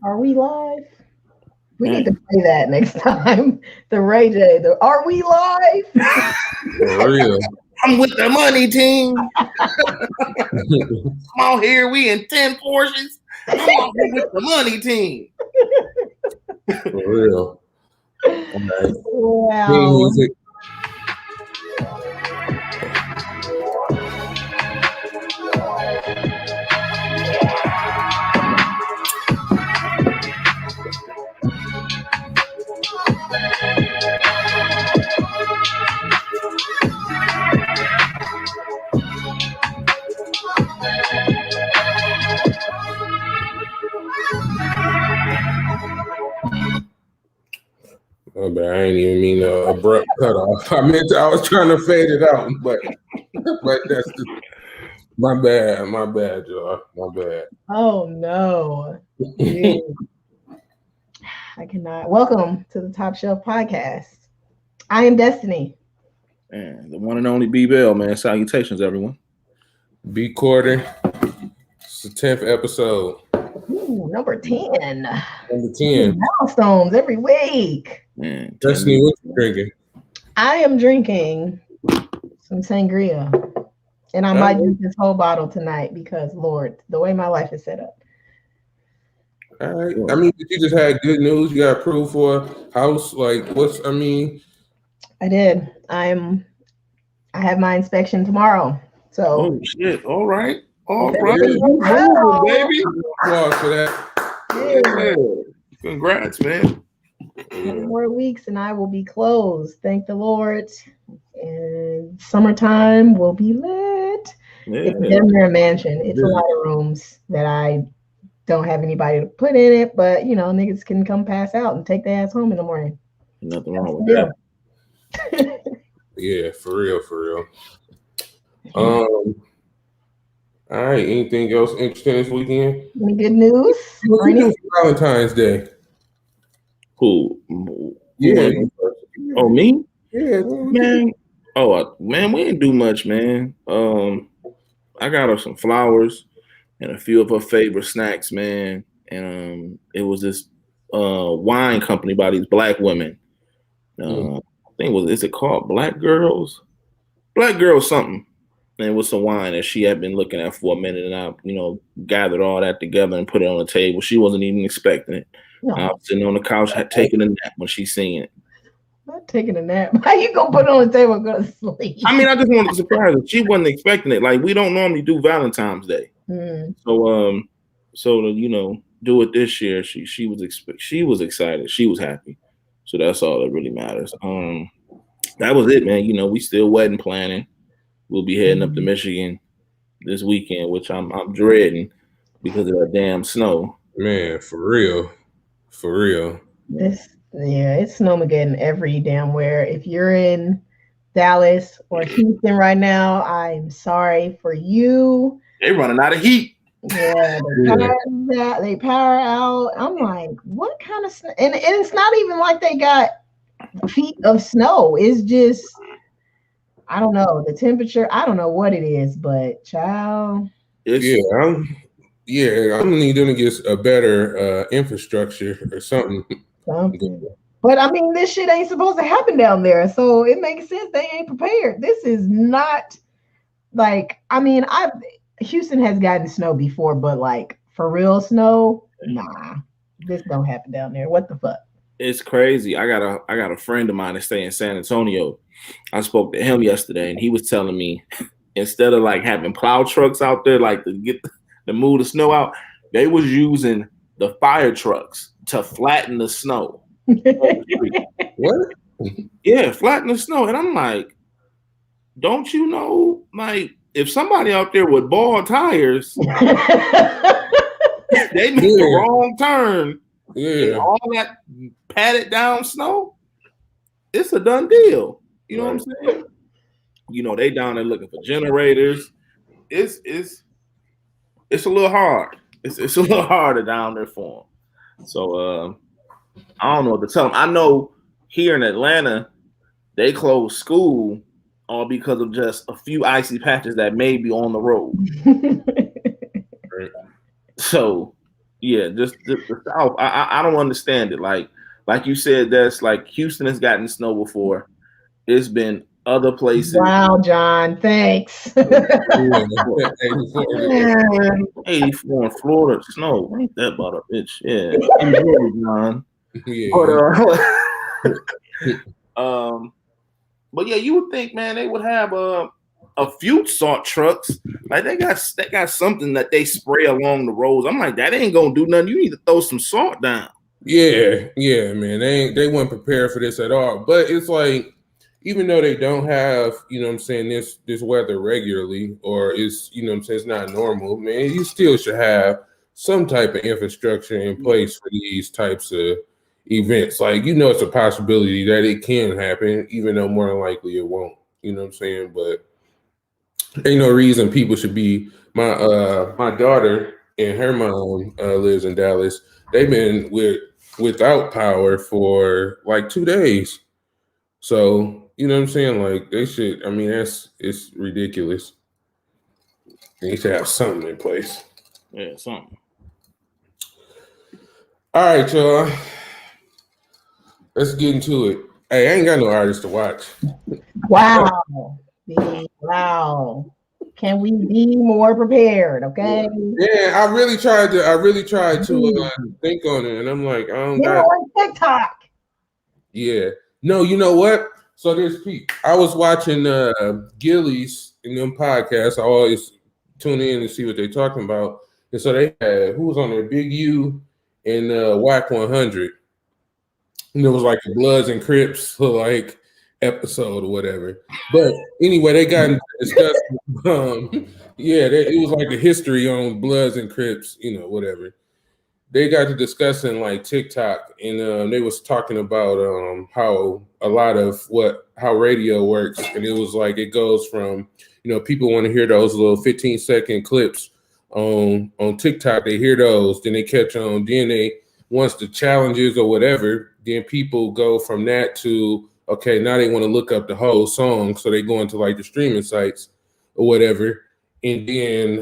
Are we live? We need to play that next time. The Ray J. Are we live? For real. I'm with the money team. Come on here, we in 10 portions. I'm out here with the money team. For real. Okay. Wow. Music. Oh, but I ain't even mean an abrupt cutoff. I was trying to fade it out, but that's my bad, y'all. My bad. Oh no. I cannot. Welcome to the Top Shelf podcast. I am Destiny. Man, the one and only B Bell, man. Salutations, everyone. B Quarter. It's the 10th episode. Ooh, number 10. Number 10. Milestones every week. Man, Destiny, what you drinking? I am drinking some sangria. And I might drink this whole bottle tonight because, Lord, the way my life is set up. All right. I mean, you just had good news. You got approved for a house. Like, I did. I have my inspection tomorrow. So. Oh shit! All right. Yeah. Baby. Applause for that. Yeah. Congrats, man. 10 more weeks and I will be closed. Thank the Lord. And summertime will be lit. Yeah. It's damn near a mansion. It's a lot of rooms that I don't have anybody to put in it, but you know, niggas can come pass out and take their ass home in the morning. Nothing wrong with that. Yeah, for real. All right. Anything else interesting this weekend? Any good news? What you do for Valentine's Day? Who? Yeah. Oh, me? Yeah, man. Oh, man, we didn't do much, man. I got her some flowers and a few of her favorite snacks, man. And it was this wine company by these black women. I think is it called Black Girls? Black Girls something. And it was some wine that she had been looking at for a minute, and I, gathered all that together and put it on the table. She wasn't even expecting it. No. I was sitting on the couch, taking a nap when she seen it. Not taking a nap. How you gonna put it on the table and go to sleep? I mean, I just wanted to surprise her. She wasn't expecting it. Like, we don't normally do Valentine's Day, so to do it this year, she was excited. She was happy. So that's all that really matters. That was it, man. We still wedding planning. We'll be heading up to Michigan this weekend, which I'm dreading because of that damn snow. Man, for real. It's snowmageddon every damn where. If you're in Dallas or Houston right now, I'm sorry for you. They're running out of heat. Yeah, they power out. I'm like, what kind of snow? And it's not even like they got feet of snow. It's just, I don't know, the temperature. I don't know what it is, but child. I'm gonna need them to get a better infrastructure or something. But I mean, this shit ain't supposed to happen down there, so it makes sense they ain't prepared. This is not like, I mean, Houston has gotten snow before, but like for real snow, nah, this don't happen down there. What the fuck? It's crazy. I got a friend of mine that stay in San Antonio. I spoke to him yesterday, and he was telling me instead of like having plow trucks out there, like to move the snow out, they was using the fire trucks to flatten the snow. What? Yeah, flatten the snow. And I'm like, don't you know, like, if somebody out there with bald tires, they make the wrong turn. Yeah. All that padded down snow, it's a done deal. You know what I'm saying? They down there looking for generators. It's a little hard. It's a little harder down there for them. So I don't know what to tell them. I know here in Atlanta, they closed school all because of just a few icy patches that may be on the road. So yeah, just the South. I don't understand it. Like you said, that's like Houston has gotten snow before. It's been other places. Wow, John, thanks. 84 in Florida, snow. Ain't that about a bitch? Yeah, enjoy, John. But yeah, you would think, man, they would have a few salt trucks. Like they got something that they spray along the roads. I'm like, that ain't gonna do nothing. You need to throw some salt down. Yeah, man. They weren't prepared for this at all. But it's like, even though they don't have, what I'm saying, this weather regularly, or it's, what I'm saying, it's not normal, man, you still should have some type of infrastructure in place for these types of events. Like, it's a possibility that it can happen, even though more than likely it won't. You know what I'm saying? But ain't no reason people should be. My daughter and her mom lives in Dallas. They've been without power for like 2 days. So, you know what I'm saying? Like, they should, it's ridiculous. They should have something in place. Yeah, something. All right, y'all. Let's get into it. Hey, I ain't got no artists to watch. Wow. Wow. Can we be more prepared? Okay. Yeah, I really tried to think on it, and I'm like, I don't got on TikTok. Yeah. No, you know what? So there's people. I was watching Gillies in them podcasts. I always tune in and see what they're talking about. And so they had, who was on there? Big U and Whack 100. And it was like a Bloods and Crips like episode or whatever. But anyway, they got into discussing. It was like a history on Bloods and Crips, whatever. They got to discussing like TikTok, and they was talking about how a lot of how radio works, and it was like it goes from people want to hear those little 15-second clips on TikTok. They hear those, then they catch on, then they once the challenges or whatever, then people go from that to okay, now they want to look up the whole song, so they go into like the streaming sites or whatever. And then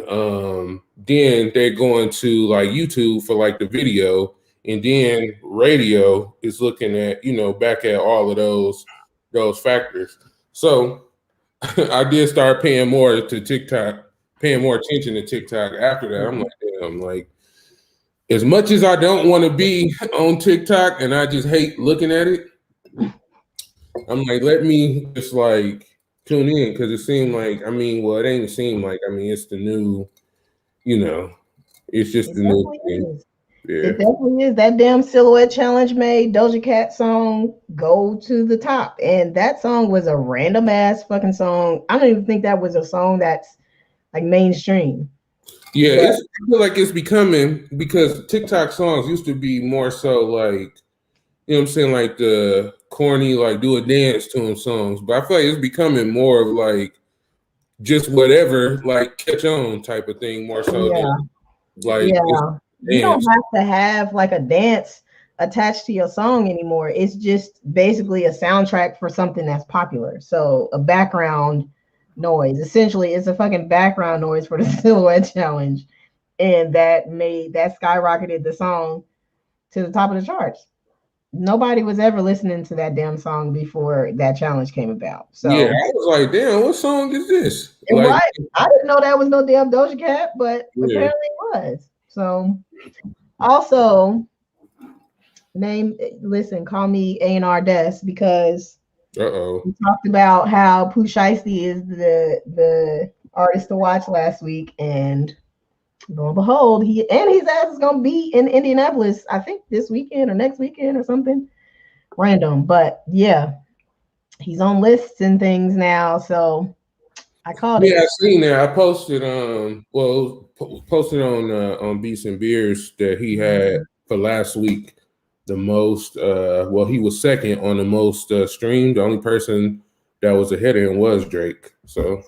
they're going to like YouTube for like the video, and then radio is looking at back at all of those factors. So I did start paying more attention to TikTok after that. I'm like, damn, like as much as I don't want to be on TikTok and I just hate looking at it, I'm like, let me just like tune in, because it seemed like, it ain't seem like, it's the new, it's just the new thing. Yeah. It definitely is. That damn Silhouette Challenge made Doja Cat song go to the top. And that song was a random ass fucking song. I don't even think that was a song that's like mainstream. Yeah, I feel like it's becoming, because TikTok songs used to be more so like, you know what I'm saying, like the corny, like do a dance to them songs. But I feel like it's becoming more of like just whatever, like catch on type of thing, more so than like you don't have to have like a dance attached to your song anymore. It's just basically a soundtrack for something that's popular. So a background noise. Essentially, it's a fucking background noise for the Silhouette Challenge. And that skyrocketed the song to the top of the charts. Nobody was ever listening to that damn song before that challenge came about. So yeah, I was like, damn, what song is this? Right. I didn't know that was no damn Doja Cat, but apparently it was. So also call me A&R Des, because we talked about how Pooh Sheisty is the artist to watch last week, and lo and behold, his ass is gonna be in Indianapolis, I think this weekend or next weekend or something random. But yeah, he's on lists and things now. So I called it. Yeah, I seen that. I posted on Beats and Beers that he had for last week the most. He was second on the most streamed. The only person that was ahead of him was Drake. So.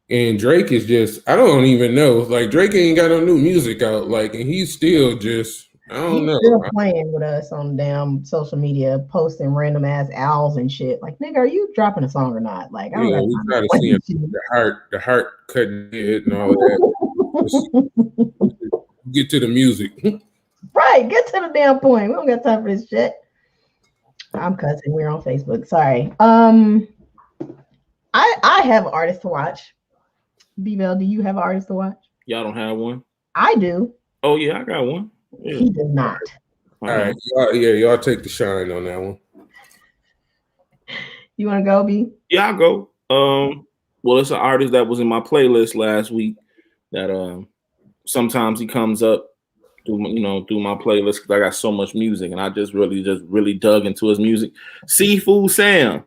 And Drake is just, I don't even know. Like, Drake ain't got no new music out. Like, and he's still just, I don't know. Still playing with us on damn social media, posting random ass owls and shit. Like, nigga, are you dropping a song or not? Like, I don't know. We try to see the heart cutting it and all of that. get to the music. Right, get to the damn point. We don't got time for this shit. I'm cussing. We're on Facebook. Sorry. I have artists to watch. B-Bell, do you have artists to watch? Y'all don't have one? I do. Oh yeah, I got one. Yeah. He does not. All right. Y'all take the shine on that one. You want to go, B? Yeah, I'll go. Well, it's an artist that was in my playlist last week that sometimes he comes up through my playlist because I got so much music and I just really dug into his music. Seafood Sam.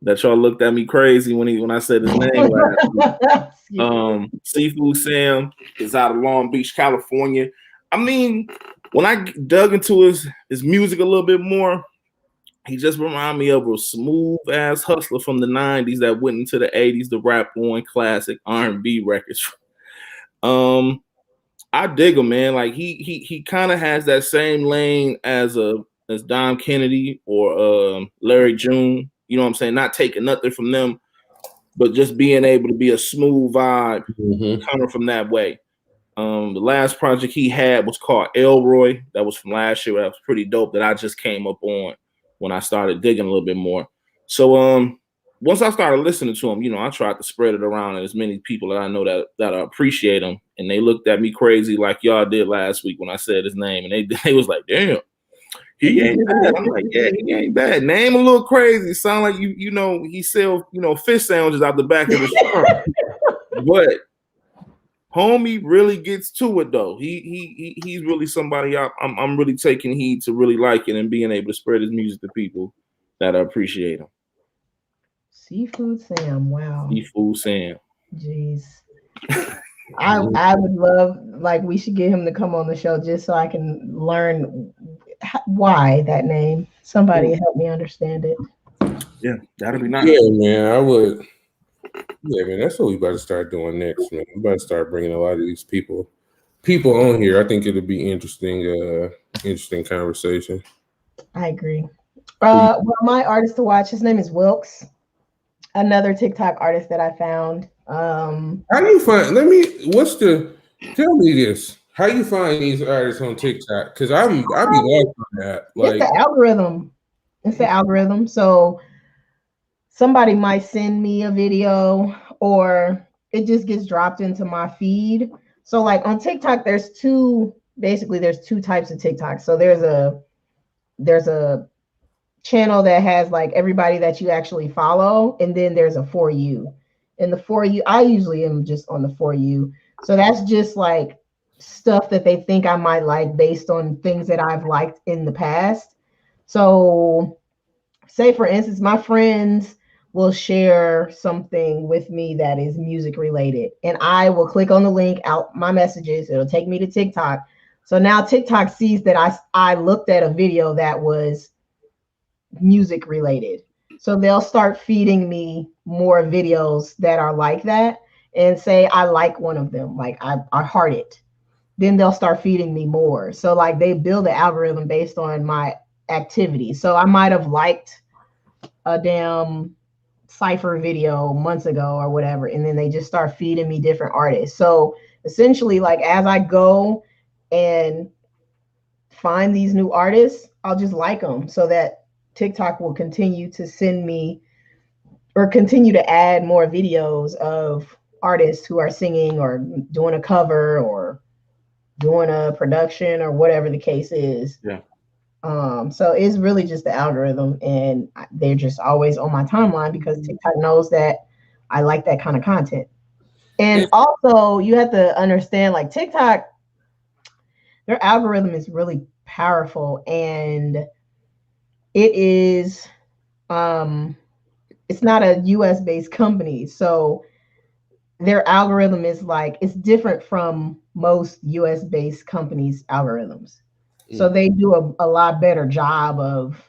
That y'all looked at me crazy when I said his name last week. Seafood Sam is out of Long Beach, California. I mean, when I dug into his music a little bit more, he just reminded me of a smooth ass hustler from the 90s that went into the 80s to rap on classic R&B records. I dig him, man. Like he kind of has that same lane as Dom Kennedy or Larry June. You know what I'm saying? Not taking nothing from them, but just being able to be a smooth vibe coming from that way. The last project he had was called Elroy. That was from last year. That was pretty dope that I just came up on when I started digging a little bit more. So once I started listening to him, I tried to spread it around to as many people that I know that appreciate him. And they looked at me crazy like y'all did last week when I said his name. And they was like, damn. He ain't bad. I'm like, yeah, he ain't bad. Name a little crazy. Sound like he sell fish sandwiches out the back of his truck. But homie really gets to it though. He's really somebody I'm really taking heed to really liking and being able to spread his music to people that appreciate him. Seafood Sam, wow. Seafood Sam. Jeez. I would love, like, we should get him to come on the show just so I can learn why that name. Somebody help me understand it. Yeah, that'd be nice. Yeah, man, I would. Yeah, man, that's what we about to start doing next, man. We about to start bringing a lot of these people on here. I think it'll be interesting conversation. I agree. Well, my artist to watch, his name is Wilkes, another TikTok artist that I found. How do you find? Tell me this. How you find these artists on TikTok? Because I be lost on that. Like, it's the algorithm. It's the algorithm. So somebody might send me a video or it just gets dropped into my feed. So like on TikTok, there's two types of TikTok. So there's a channel that has like everybody that you actually follow, and then there's a For You. And the For You, I usually am just on the For You. So that's just like stuff that they think I might like based on things that I've liked in the past. So say for instance, my friends will share something with me that is music related, and I will click on the link out my messages. It'll take me to TikTok. So now TikTok sees that I looked at a video that was music related. So they'll start feeding me more videos that are like that, and say I like one of them, like I heart it. Then they'll start feeding me more. So like they build the algorithm based on my activity. So I might have liked a damn Cypher video months ago or whatever, and then they just start feeding me different artists. So essentially, like as I go and find these new artists, I'll just like them so that TikTok will continue to send me or continue to add more videos of artists who are singing or doing a cover or doing a production or whatever the case is. Yeah. So it's really just the algorithm, and they're just always on my timeline because TikTok knows that I like that kind of content. And also you have to understand, like TikTok, their algorithm is really powerful, and it is, it's not a US based company. So their algorithm is like, it's different from most US based companies' algorithms. So they do a lot better job of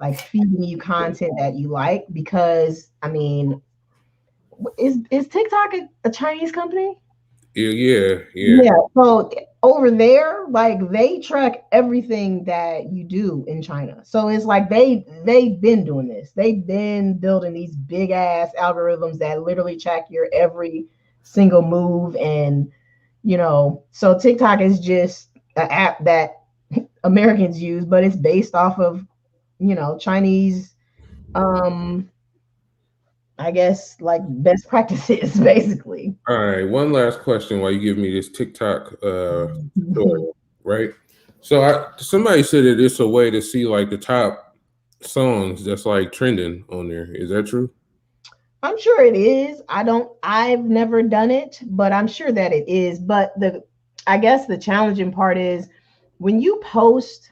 like feeding you content that you like, because I mean, is TikTok a Chinese company? Yeah. So over there, like they track everything that you do in China. So it's like they've been doing this. They've been building these big ass algorithms that literally track your every single move, and So TikTok is just an app that Americans use, but it's based off of, Chinese, I guess, like best practices, basically. All right, one last question while you give me this TikTok story, right? So somebody said that it's a way to see like the top songs that's like trending on there. Is that true? I'm sure it is. I've never done it, but I'm sure that it is. But I guess the challenging part is when you post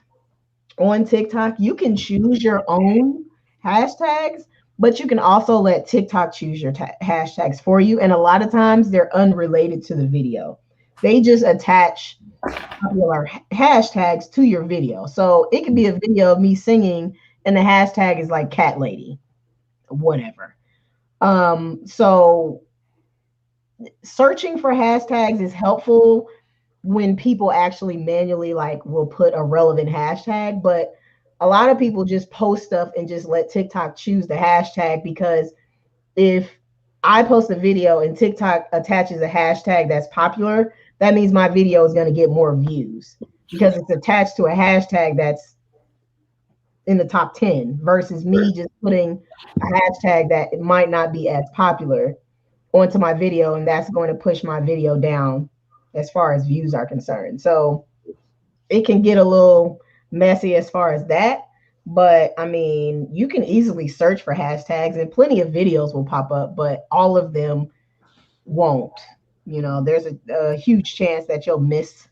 on TikTok, you can choose your own hashtags, but you can also let TikTok choose your hashtags for you. And a lot of times they're unrelated to the video. They just attach popular hashtags to your video. So it could be a video of me singing and the hashtag is like cat lady, whatever. So searching for hashtags is helpful when people actually manually like will put a relevant hashtag, but a lot of people just post stuff and just let TikTok choose the hashtag, because if I post a video and TikTok attaches a hashtag that's popular, that means my video is going to get more views because it's attached to a hashtag that's in the top 10 versus me just putting a hashtag that it might not be as popular onto my video, and that's going to push my video down as far as views are concerned. So it can get a little messy as far as that, but I mean, you can easily search for hashtags and plenty of videos will pop up, but all of them won't. There's a huge chance that you'll miss,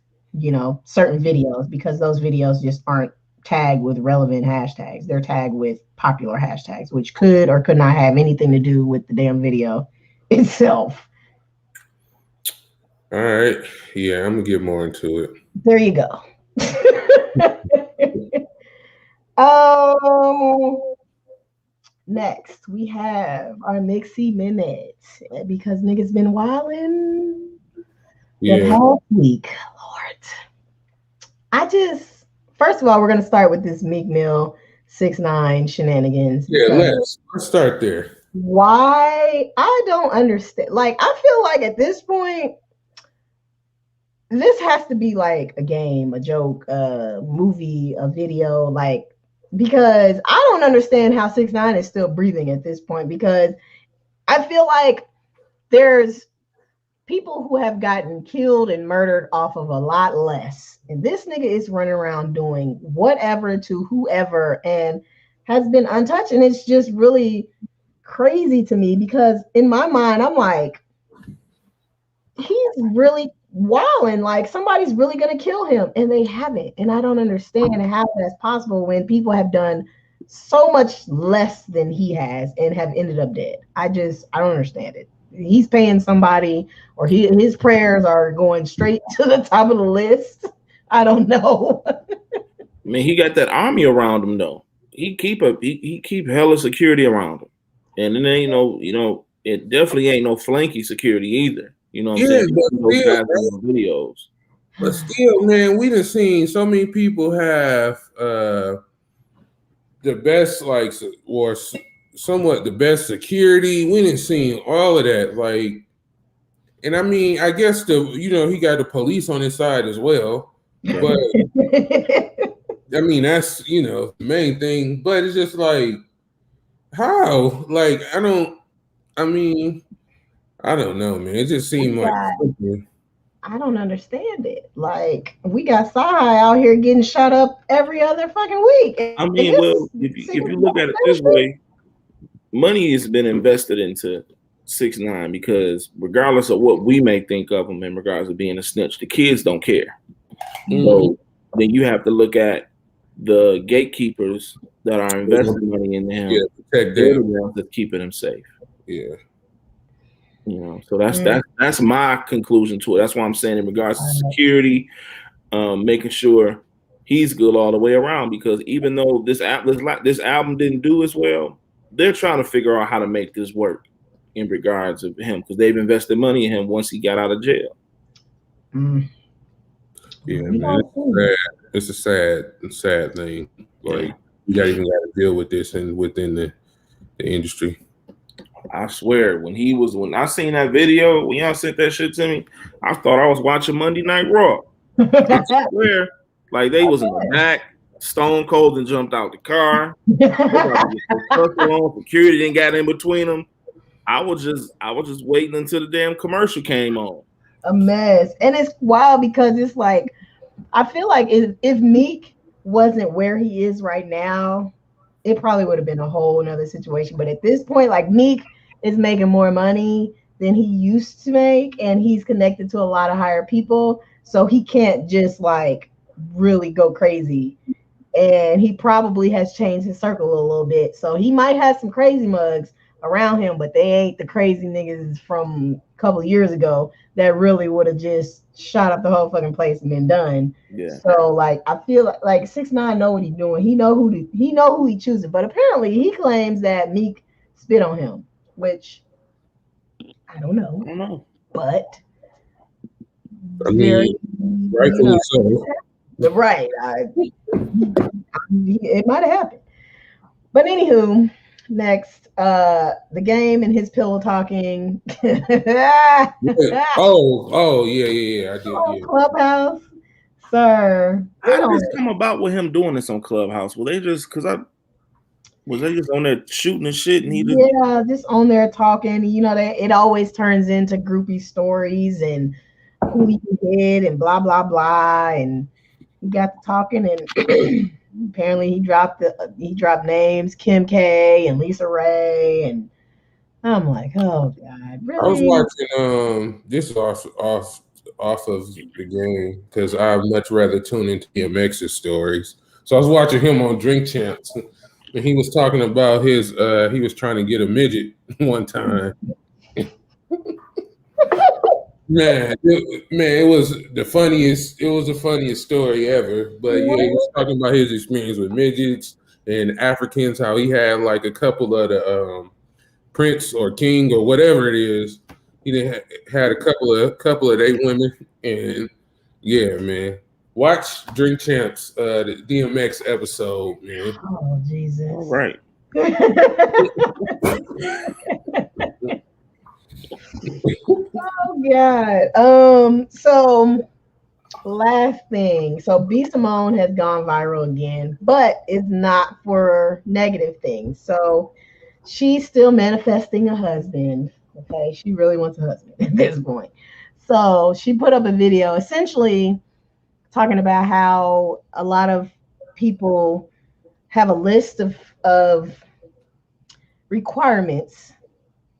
certain videos because those videos just aren't tagged with relevant hashtags. They're tagged with popular hashtags, which could or could not have anything to do with the damn video itself. All right. Yeah, I'm gonna get more into it. There you go. Next we have our Nipsey minutes because niggas been wilding the past week. Lord, first of all, we're gonna start with this Meek Mill 6ix9ine shenanigans. Yeah, let's start there. Why? I don't understand. Like, I feel like at this point, this has to be like a game, a joke, a movie, a video, like, because I don't understand how 6ix9ine is still breathing at this point, because I feel like there's people who have gotten killed and murdered off of a lot less. And this nigga is running around doing whatever to whoever and has been untouched. And it's just really crazy to me because in my mind, I'm like, he's really wilding, like somebody's really gonna kill him, and they haven't. And I don't understand how that's possible when people have done so much less than he has and have ended up dead. I don't understand it. He's paying somebody, or his prayers are going straight to the top of the list. I don't know. I mean, he got that army around him though. He keep hella security around him, and it ain't it definitely ain't no flanky security either. You know what I'm saying? Videos. But still, man, we done seen so many people have the best, like, or somewhat the best security. We done seen all of that, like, and I mean, I guess he got the police on his side as well, but I mean, that's the main thing. But it's just like, how? Like, I don't know, man. It just seemed like I don't understand it. Like, we got Sahai out here getting shot up every other fucking week. I mean, well, if you look at it this way, money has been invested into 6ix9ine because regardless of what we may think of him in regards to being a snitch, the kids don't care. Mm-hmm. So then you have to look at the gatekeepers that are investing money in him. Yeah, protect them. That's keeping him safe. Yeah. So that's my conclusion to it. That's why I'm saying in regards to security, making sure he's good all the way around, because even though this album didn't do as well, they're trying to figure out how to make this work in regards of him, because they've invested money in him once he got out of jail. Yeah, man, it's a sad thing. Like, you even got to deal with this and within the industry. I swear, when I seen that video, when y'all sent that shit to me, I thought I was watching Monday Night Raw. I swear, like they was in the back, Stone Cold and jumped out the car. Security didn't got in between them. I was just waiting until the damn commercial came on. A mess. And it's wild because it's like, I feel like if Meek wasn't where he is right now, it probably would have been a whole another situation. But at this point, like Meek is making more money than he used to make, and he's connected to a lot of higher people. So he can't just like really go crazy. And he probably has changed his circle a little bit. So he might have some crazy mugs around him, but they ain't the crazy niggas from a couple of years ago that really would have just shot up the whole fucking place and been done. Yeah. So like I feel like 6ix9ine know what he's doing. He know who he chooses. But apparently he claims that Meek spit on him, which I don't know. But I mean, rightfully so. Right. It might have happened. But anywho, next, the game and his pillow talking. Yeah. Oh, yeah. I did. Yeah. Clubhouse, sir. How did this come about with him doing this on Clubhouse? Was they just on there shooting and shit, and he just on there talking? You know, it always turns into groupie stories and who he did and blah blah blah, and he got to talking and. Apparently he dropped names, Kim K and Lisa Ray, and I'm like, oh God, really? I was watching this is off of the game because I'd much rather tune into DMX's stories. So I was watching him on Drink Champs, and he was talking about he was trying to get a midget one time. Man, it was the funniest. It was the funniest story ever. But yeah, he was talking about his experience with midgets and Africans. How he had like a couple of the prince or king or whatever it is. He had a couple of they women, and yeah, man. Watch Drink Champs, the DMX episode, man. Oh Jesus! All right. Oh God. So last thing. So B Simone has gone viral again, but it's not for negative things. So she's still manifesting a husband. Okay, she really wants a husband at this point. So she put up a video essentially talking about how a lot of people have a list of requirements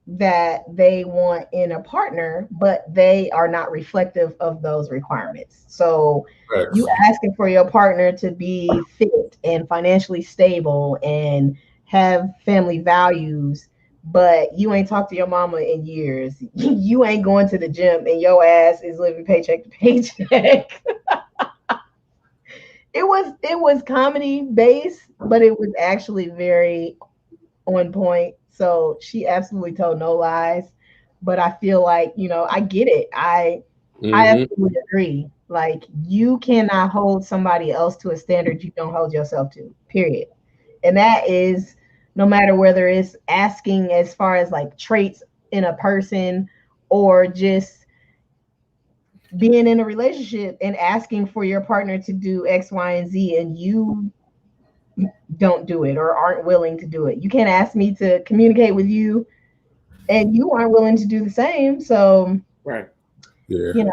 that they want in a partner, but they are not reflective of those requirements. So you asking for your partner to be fit and financially stable and have family values, but you ain't talked to your mama in years. You ain't going to the gym and your ass is living paycheck to paycheck. It was comedy based, but it was actually very on point. So she absolutely told no lies. But I feel like, you know, I get it. I absolutely agree. Like, you cannot hold somebody else to a standard you don't hold yourself to, period. And that is no matter whether it's asking as far as like traits in a person or just being in a relationship and asking for your partner to do X, Y, and Z, and you don't do it or aren't willing to do it. You can't ask me to communicate with you and you aren't willing to do the same. So right. Yeah, you know,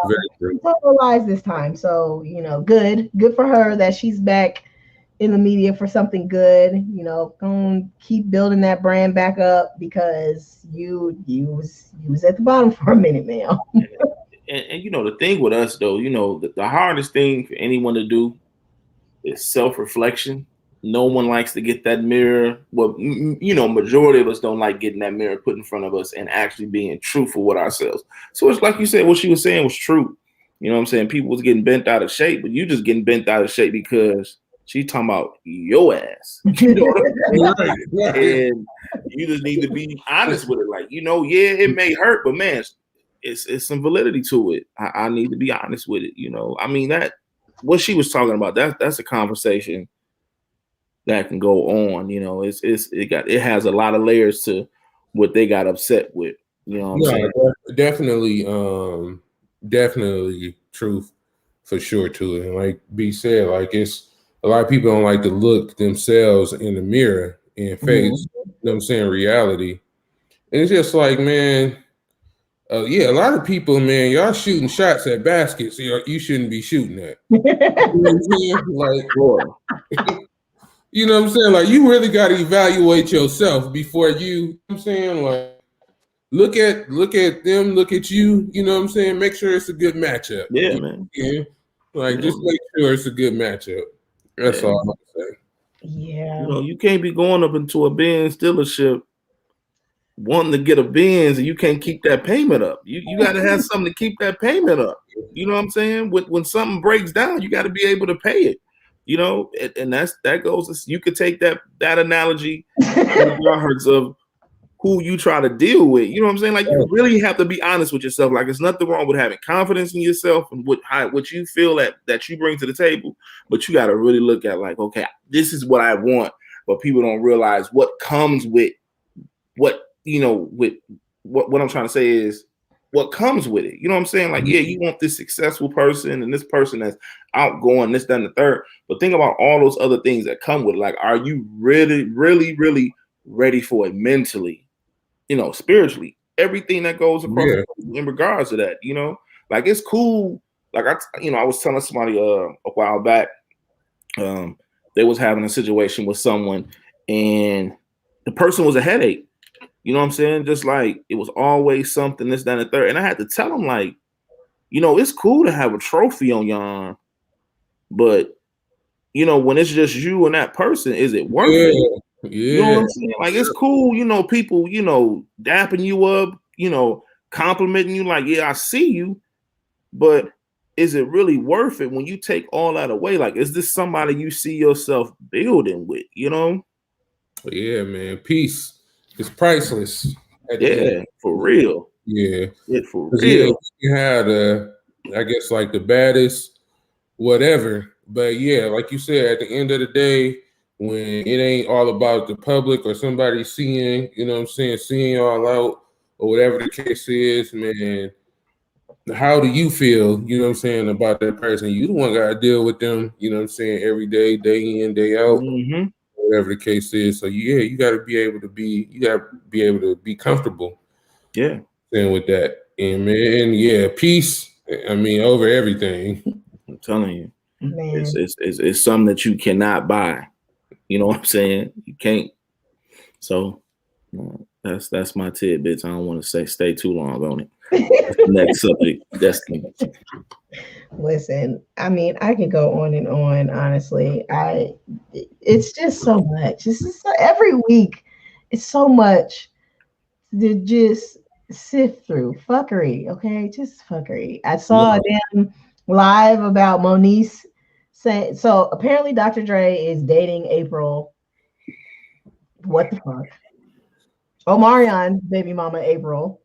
total lies this time. So, you know, good for her that she's back in the media for something good. You know, gonna keep building that brand back up because you was at the bottom for a minute, man. And you know, the thing with us though, you know, the hardest thing for anyone to do is self-reflection. No one likes to get that mirror. Well, you know, majority of us don't like getting that mirror put in front of us and actually being truthful with ourselves. So it's like you said, what she was saying was true. You know what I'm saying? People was getting bent out of shape, but you just getting bent out of shape because she's talking about your ass. You know what I mean? And you just need to be honest with it. Like, you know, yeah, it may hurt, but man, it's some validity to it. I need to be honest with it. You know, I mean, that what she was talking about, that's a conversation that can go on. You know, it has a lot of layers to what they got upset with. You know what I'm saying? Definitely, definitely truth for sure to it. And like B said, like it's a lot of people don't like to look themselves in the mirror and face, you know what I'm saying, reality. And it's just like, man, yeah, a lot of people, man, y'all shooting shots at baskets you shouldn't be shooting at. You know what I'm saying? Like, you know what I'm saying? Like, you really got to evaluate yourself before you know what I'm saying? Like, look at them, look at you, you know what I'm saying? Make sure it's a good matchup. Yeah, man. Yeah. Like, just make sure it's a good matchup. That's all I'm gonna say. Yeah. You know, you can't be going up into a Benz dealership wanting to get a Benz and you can't keep that payment up. You got to have something to keep that payment up. You know what I'm saying? When something breaks down, you got to be able to pay it. You know, and that goes. You could take that analogy in regards of who you try to deal with. You know what I'm saying? Like, you really have to be honest with yourself. Like, there's nothing wrong with having confidence in yourself and what you feel that you bring to the table. But you got to really look at, like, okay, this is what I want. But people don't realize what comes with what, you know, with what I'm trying to say is what comes with it. You know what I'm saying? Like, yeah, you want this successful person and this person that's outgoing, this, that, and the third. But think about all those other things that come with it. Like, are you really, really, really ready for it mentally? You know, spiritually, everything that goes across in regards to that, you know, like, it's cool. Like, I was telling somebody a while back, they was having a situation with someone and the person was a headache. You know what I'm saying? Just like, it was always something, this, that, and the third. And I had to tell them, like, you know, it's cool to have a trophy on your arm, but, you know, when it's just you and that person, is it worth it? Yeah. You know what I'm saying? Like, it's cool, you know, people, you know, dapping you up, you know, complimenting you, like, yeah, I see you, but is it really worth it when you take all that away? Like, is this somebody you see yourself building with, you know? Yeah, man. Peace is priceless. Yeah, for real. Yeah. For real. You had, I guess, like, the baddest whatever. But yeah, like you said, at the end of the day, when it ain't all about the public or somebody seeing, you know what I'm saying, seeing y'all out or whatever the case is, man, how do you feel, you know what I'm saying, about that person? You the one got to deal with them, you know what I'm saying, every day, day in, day out, whatever the case is. So yeah, you got to be able to be comfortable. Yeah. With that. And man, yeah, peace, I mean, over everything. I'm telling you. It's something that you cannot buy. You know what I'm saying? You can't. So that's my tidbits. I don't want to stay too long on it. Next subject, Destiny. Listen, I mean, I could go on and on. Honestly, it's just so much. It's just every week. It's so much to just sift through. Fuckery, okay, just fuckery. I saw a damn live about Moniece saying. So apparently, Dr. Dre is dating April. What the fuck? Omarion's baby mama April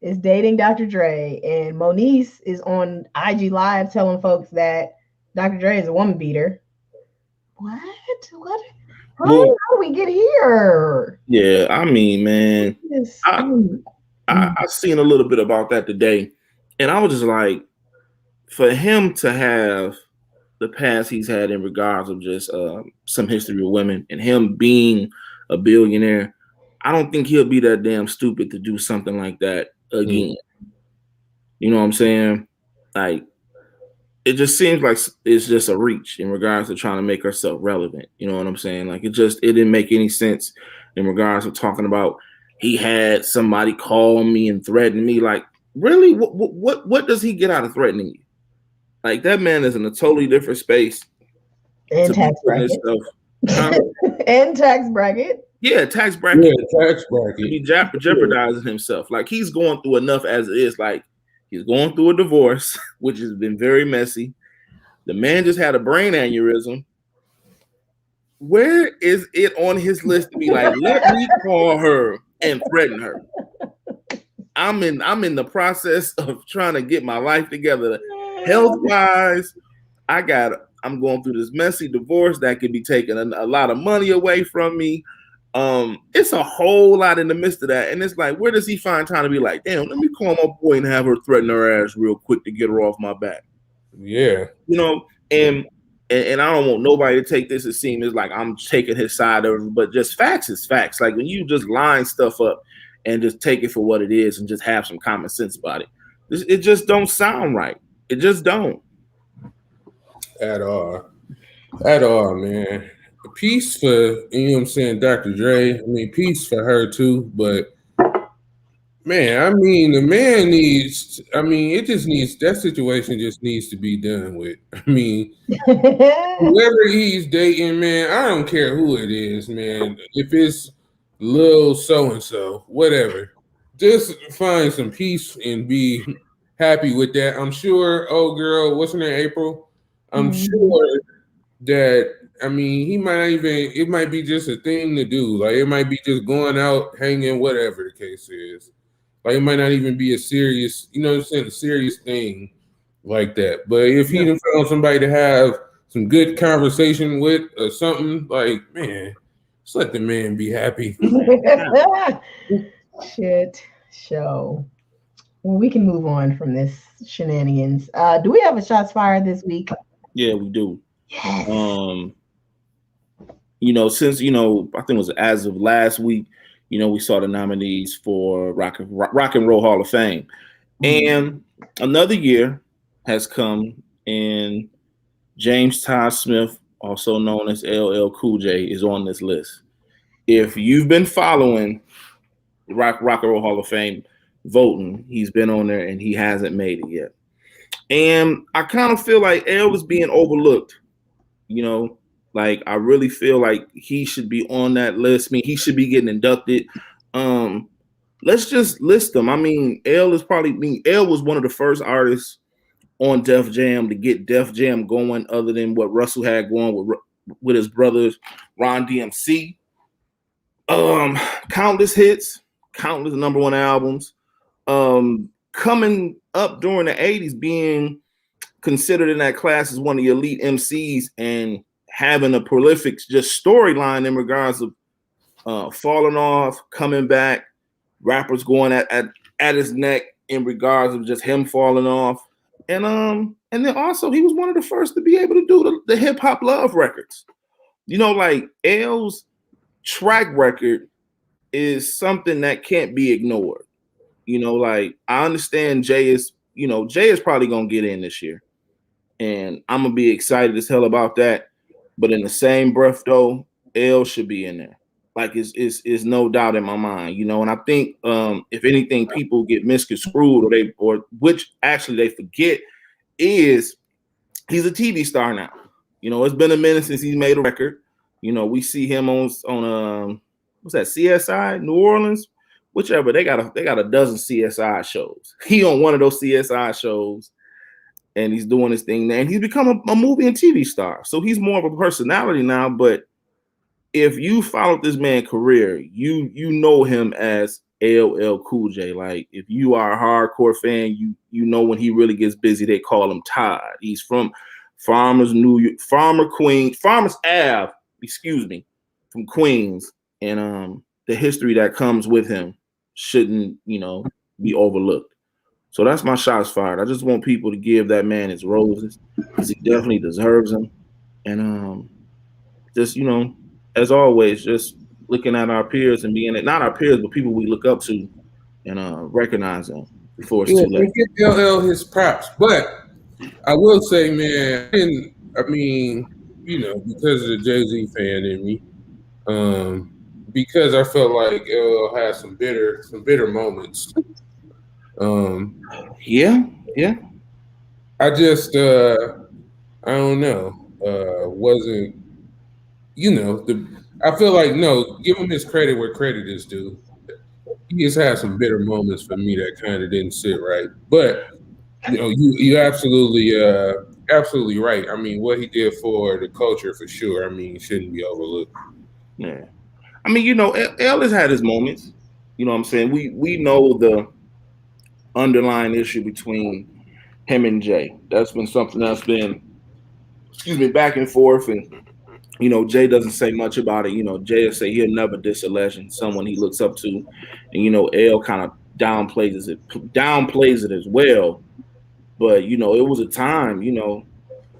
is dating Dr. Dre, and Moniece is on IG Live telling folks that Dr. Dre is a woman beater. What? How do we get here? Yeah, I mean, man, I seen a little bit about that today, and I was just like, for him to have the past he's had in regards of just some history of women and him being a billionaire, I don't think he'll be that damn stupid to do something like that again. You know what I'm saying? Like, it just seems like it's just a reach in regards to trying to make herself relevant. You know what I'm saying? Like, it didn't make any sense in regards to talking about he had somebody call me and threaten me. Like, really? What does he get out of threatening you? Like, that man is in a totally different space. And tax bracket. And tax bracket. Yeah, tax bracket. Yeah, tax bracket. He jeopardizing himself. Like, he's going through enough as it is. Like, he's going through a divorce, which has been very messy. The man just had a brain aneurysm. Where is it on his list to be like, let me call her and threaten her? I'm in the process of trying to get my life together, health-wise. I'm going through this messy divorce that could be taking a lot of money away from me. It's a whole lot in the midst of that, and it's like, where does he find time to be like, damn, let me call my boy and have her threaten her ass real quick to get her off my back? Yeah, you know, and I don't want nobody to take this as seem as like I'm taking his side of it, but just facts is facts. Like when you just line stuff up and just take it for what it is and just have some common sense about it just don't sound right. It just don't. At all, man. Peace for, you know what I'm saying, Dr. Dre. I mean, peace for her too, but man, I mean, the man needs, I mean, it just needs, that situation just needs to be done with. I mean, whoever he's dating, man, I don't care who it is, man. If it's Lil so-and-so, whatever, just find some peace and be happy with that. I'm sure, old girl, what's her name, April? I'm sure that, I mean, he might not even, it might be just a thing to do. Like, it might be just going out, hanging, whatever the case is. Like, it might not even be a serious, you know what I'm saying, a serious thing like that. But if he done found somebody to have some good conversation with or something, like, man, just let the man be happy. Shit show. Well, we can move on from this shenanigans. Do we have a shots fired this week? Yeah, we do. Yes. Since I think it was as of last week, we saw the nominees for Rock and Roll Hall of Fame, and another year has come, and James Todd Smith, also known as LL Cool J, is on this list. If you've been following Rock and Roll Hall of Fame voting, he's been on there and he hasn't made it yet. And I kind of feel like L is being overlooked. Like I really feel like he should be on that list. I mean, he should be getting inducted. Let's just list them. I mean, L was one of the first artists on Def Jam to get Def Jam going, other than what Russell had going with his brothers, Ron DMC. Countless hits, countless number one albums. Coming up during the 80s, being considered in that class as one of the elite MCs and having a prolific just storyline in regards of falling off, coming back, rappers going at his neck in regards of just him falling off. And then also he was one of the first to be able to do the hip hop love records. Like L's track record is something that can't be ignored. Like I understand Jay is probably gonna get in this year, and I'm gonna be excited as hell about that. But in the same breath, though, L should be in there. Like it's no doubt in my mind, And I think if anything, people get misconstrued or which actually they forget is he's a TV star now. It's been a minute since he's made a record. We see him on what's that, CSI New Orleans, whichever. They got a dozen CSI shows. He on one of those CSI shows, and he's doing his thing there. And he's become a movie and TV star. So he's more of a personality now. But if you followed this man's career, you know him as LL Cool J. Like if you are a hardcore fan, you know when he really gets busy, they call him Todd. He's from Farmers Ave, from Queens. And the history that comes with him shouldn't, be overlooked. So that's my shots fired. I just want people to give that man his roses because he definitely deserves them. And just, as always, just looking at our peers and being not our peers, but people we look up to and recognize them before it's too late. Give LL his props. But I will say, man, because of the Jay-Z fan in me, because I felt like LL had some bitter moments. Yeah. I just I don't know. Wasn't I feel like give him his credit where credit is due. He has had some bitter moments for me that kind of didn't sit right. But you absolutely right. I mean, what he did for the culture for sure. I mean, shouldn't be overlooked. Yeah. I mean, L has had his moments. You know what I'm saying? We know the underlying issue between him and Jay. That's been something that's been, back and forth. And You know, Jay doesn't say much about it. You know, Jay will say he'll never diss a legend, someone he looks up to, and you know, L kind of downplays it as well. But you know, it was a time. You know,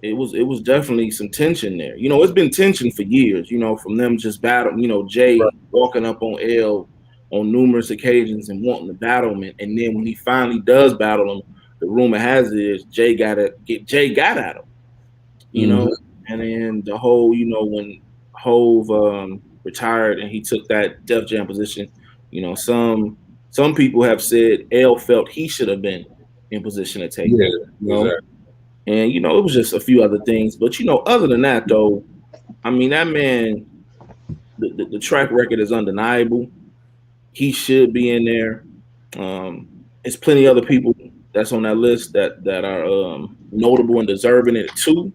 it was definitely some tension there. You know, it's been tension for years. You know, from them just battle. You know, Jay walking up on L on numerous occasions and wanting to battle him, and then when he finally does battle him, the rumor has it is Jay got at him. You know, and then the whole, you know, when Hove retired and he took that Def Jam position, you know, some people have said L felt he should have been in position to take it. You know? Exactly. And you know, it was just a few other things. But you know, other than that though, I mean, that man, the track record is undeniable. He should be in there. There's plenty of other people that's on that list that are notable and deserving it too.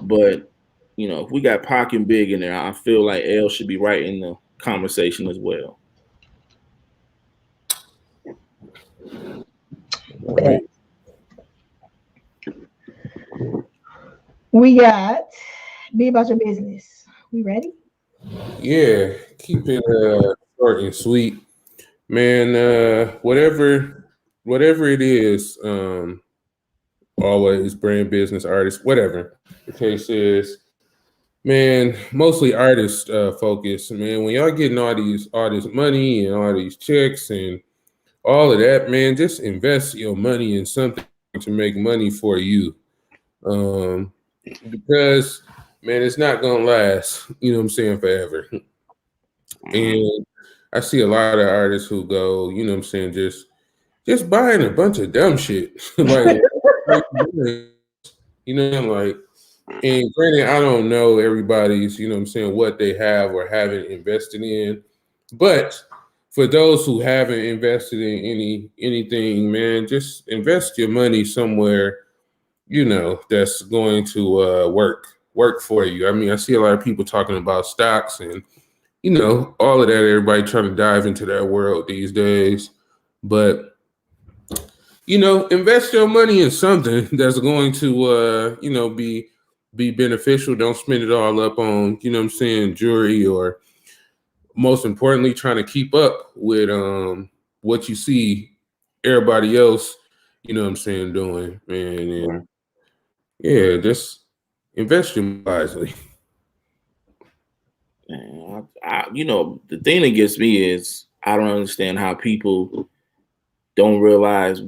But you know, if we got Pac and Big in there, I feel like L should be right in the conversation as well. Okay. We got Be About Your Business. We ready? Yeah, keep it short and sweet, man. Whatever it is, always brand, business, artist, whatever the case is, man. Mostly artist focus, man. When y'all getting all this money and all these checks and all of that, man, just invest your money in something to make money for you. Because man, it's not gonna last, you know what I'm saying, forever. And I see a lot of artists who go, you know what I'm saying, just buying a bunch of dumb shit. like, you know, like, and granted, I don't know everybody's, you know what I'm saying, what they have or haven't invested in. But for those who haven't invested in anything, man, just invest your money somewhere, you know, that's going to work for you. I mean, I see a lot of people talking about stocks and, you know, all of that. Everybody trying to dive into that world these days. But, you know, invest your money in something that's going to, you know, be beneficial. Don't spend it all up on, you know what I'm saying, jewelry, or most importantly, trying to keep up with what you see everybody else, you know what I'm saying, doing, man. And yeah, just invest wisely. You know, the thing that gets me is I don't understand how people don't realize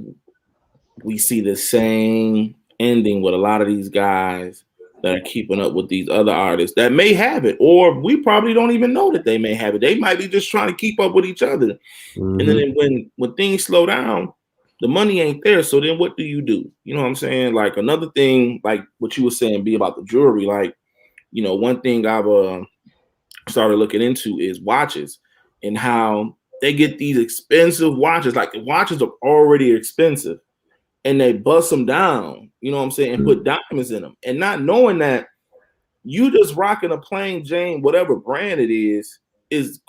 we see the same ending with a lot of these guys that are keeping up with these other artists that may have it, or we probably don't even know that they may have it. They might be just trying to keep up with each other. Mm-hmm. And then when things slow down, the money ain't there. So then what do? You know what I'm saying? Like another thing, like what you were saying, be about the jewelry. Like, you know, one thing I've started looking into is watches and how they get these expensive watches. Like the watches are already expensive and they bust them down, you know what I'm saying, and put diamonds in them, and not knowing that you just rocking a plain Jane, whatever brand it is